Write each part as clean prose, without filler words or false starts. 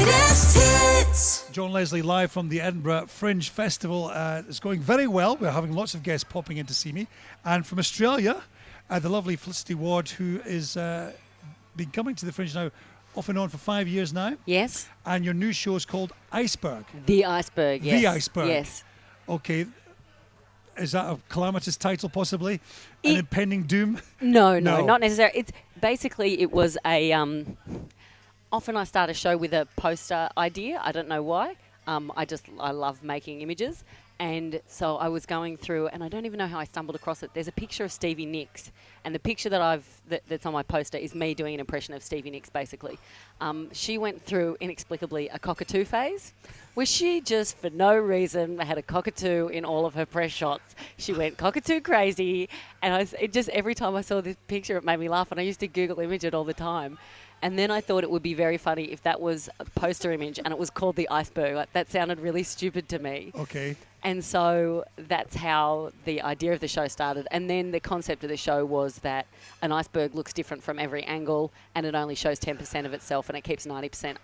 greatest hits. John Leslie live from the Edinburgh Fringe Festival. It's going very well. We're having lots of guests popping in to see me. And from Australia, the lovely Felicity Ward, who is been coming to the Fringe now off and on for 5 years now. Yes. And your new show is called Iceberg. The Iceberg, yes. The Iceberg. Yes. Okay. Is that a calamitous title, possibly? An impending doom? No, not necessarily. It's basically, it was a... often I start a show with a poster idea. I don't know why. I love making images. And so I was going through, and I don't even know how I stumbled across it. There's a picture of Stevie Nicks, and the picture that's on my poster is me doing an impression of Stevie Nicks, basically. She went through, inexplicably, a cockatoo phase, where she just, for no reason, had a cockatoo in all of her press shots. She went cockatoo crazy, and every time I saw this picture, it made me laugh, and I used to Google image it all the time. And then I thought it would be very funny if that was a poster image and it was called the Iceberg. Like, that sounded really stupid to me. Okay. And so that's how the idea of the show started. And then the concept of the show was that an iceberg looks different from every angle, and it only shows 10% of itself, and it keeps 90%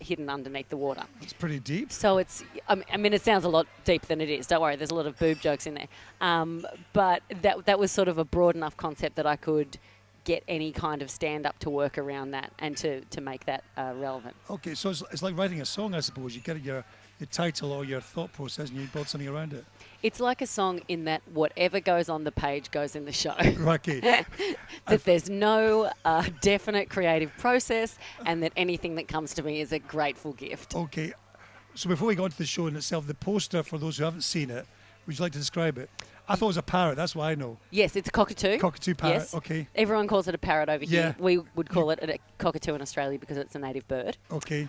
hidden underneath the water. It's pretty deep. So it's, I mean, it sounds a lot deeper than it is. Don't worry, there's a lot of boob jokes in there. But that was sort of a broad enough concept that I could get any kind of stand-up to work around that and to make that relevant. Okay, so it's like writing a song, I suppose. You get your title or your thought process and you build something around it. It's like a song in that whatever goes on the page goes in the show. Okay. That there's no definite creative process, and that anything that comes to me is a grateful gift. Okay. So before we go on to the show in itself, the poster, for those who haven't seen it, would you like to describe it? I thought it was a parrot, that's what I know. Yes, it's a cockatoo. Cockatoo parrot, yes. Okay. Everyone calls it a parrot over Yeah. here. We would call it a cockatoo in Australia because it's a native bird. Okay.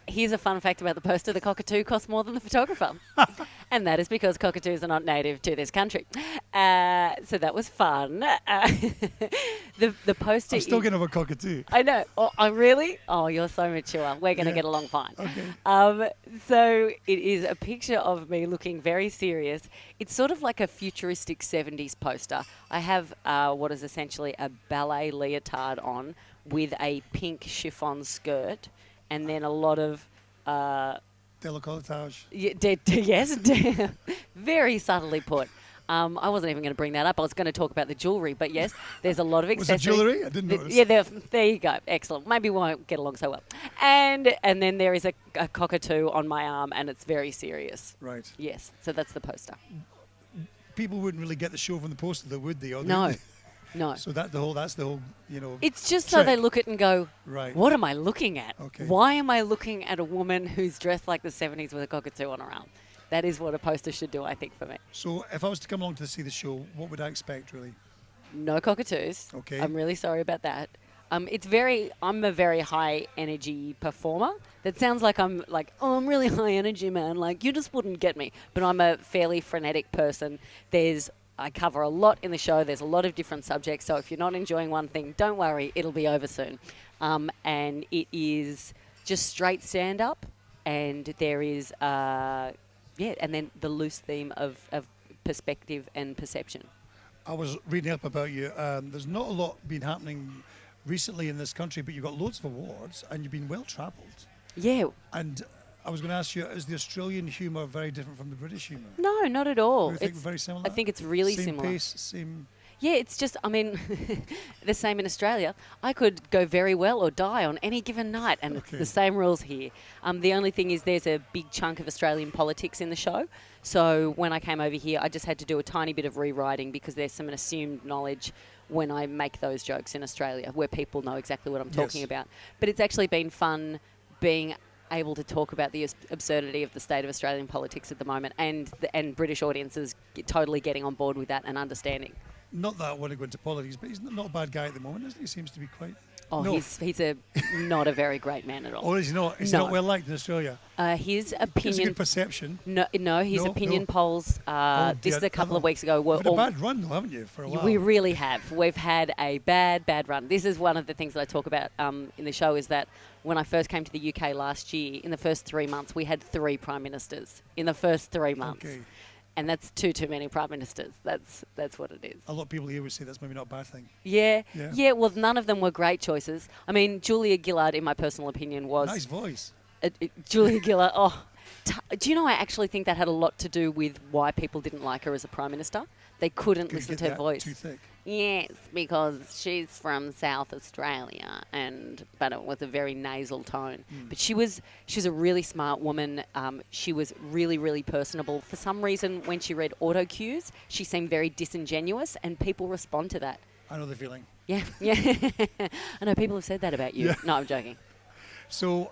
Here's a fun fact about the poster. The cockatoo costs more than the photographer. And that is because cockatoos are not native to this country. So that was fun. The poster... I'm still going to have a cockatoo. I know. Oh, really? Oh, you're so mature. We're going to get along fine. Okay. So it is a picture of me looking very serious. It's sort of like a futuristic 70s poster. I have what is essentially a ballet leotard on with a pink chiffon skirt, and then a lot of... Décolletage. Yes, very subtly put. I wasn't even going to bring that up. I was going to talk about the jewellery, but yes, there's a lot of accessories. Was it jewellery? I didn't notice. Yeah, there you go. Excellent. Maybe we won't get along so well. And then there is a cockatoo on my arm, and it's very serious. Right. Yes, so that's the poster. People wouldn't really get the show from the poster, though, would they? No. No. So that's the whole, It's just trick. so they look at it and go, right. What am I looking at? Okay. Why am I looking at a woman who's dressed like the 70s with a cockatoo on her arm? That is what a poster should do, I think, for me. So if I was to come along to see the show, what would I expect, really? No cockatoos. Okay. I'm really sorry about that. I'm a very high energy performer. That sounds like I'm really high energy, man. Like, you just wouldn't get me. But I'm a fairly frenetic person. I cover a lot in the show. There's a lot of different subjects. So if you're not enjoying one thing, don't worry. It'll be over soon. And it is just straight stand-up. And there is, and then the loose theme of perspective and perception. I was reading up about you. There's not a lot been happening recently in this country, but you've got loads of awards and you've been well-travelled. Yeah. And I was going to ask you, is the Australian humour very different from the British humour? No, not at all. You think we're very similar? I think it's really same similar. Pace, same... Yeah, it's just, I mean, the same in Australia. I could go very well or die on any given night, and it's the same rules here. The only thing is there's a big chunk of Australian politics in the show. So when I came over here, I just had to do a tiny bit of rewriting because there's some assumed knowledge when I make those jokes in Australia where people know exactly what I'm talking about. But it's actually been fun being able to talk about the absurdity of the state of Australian politics at the moment, and British audiences totally getting on board with that and understanding. Not that I want to go into politics, but he's not a bad guy at the moment, isn't he? He seems to be quite... Oh, no. He's not a very great man at all. Or is he not? He's not well liked in Australia. His opinion... Gives a good perception. No, his opinion polls, this is a couple of weeks ago, were... You've had a bad run, though, haven't you, for a while? We really have. We've had a bad run. This is one of the things that I talk about in the show, is that when I first came to the UK last year, in the first 3 months, we had 3 prime ministers in the first 3 months. Okay. And that's too many prime ministers. That's what it is. A lot of people here would say that's maybe not a bad thing. Yeah. Well, none of them were great choices. I mean, Julia Gillard, in my personal opinion, was... Nice voice. Julia Gillard. Oh, do you know? I actually think that had a lot to do with why people didn't like her as a prime minister. They couldn't listen to her voice. Too thick. Yes, because she's from South Australia, but it was a very nasal tone. But she's a really smart woman. She was really, really personable. For some reason, when she read auto cues, she seemed very disingenuous, and people respond to that. I know the feeling. Yeah. I know people have said that about you. Yeah. No, I'm joking. So,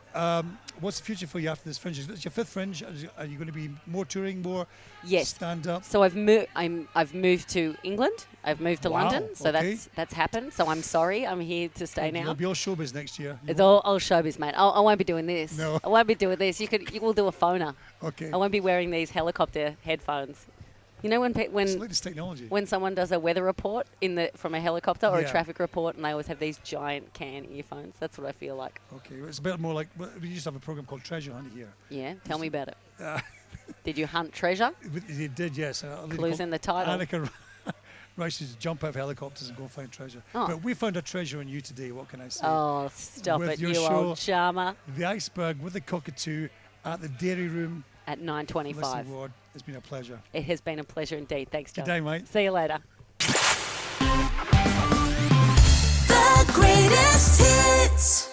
what's the future for you after this Fringe? It's your 5th Fringe. Are you going to be more touring, more Yes. stand up? So I've moved to England. I've moved to Wow, London. So okay. that's happened. So I'm sorry. I'm here to stay now. You'll be all showbiz next year. It's all showbiz, mate. I won't be doing this. No. I won't be doing this. You will do a phoner. Okay. I won't be wearing these helicopter headphones. You know It's the when latest technology. when someone does a weather report from a helicopter or Yeah. a traffic report, and they always have these giant can earphones. That's what I feel like. Okay, well, it's a bit more like we used to have a program called Treasure Hunt here. Yeah. Tell me about it. Uh, Did you hunt treasure? You did, yes. A lady Clues called in the title. Annika Rice used to jump out of helicopters and go find treasure. Oh. But we found a treasure in you today. What can I say? Oh, stop With it, your you show, old charmer. The Iceberg with the Cockatoo at the Dairy Room. At Leslie 9:25. Ward. It's been a pleasure. It has been a pleasure indeed. Thanks, John. Good day, mate. See you later. The greatest hits.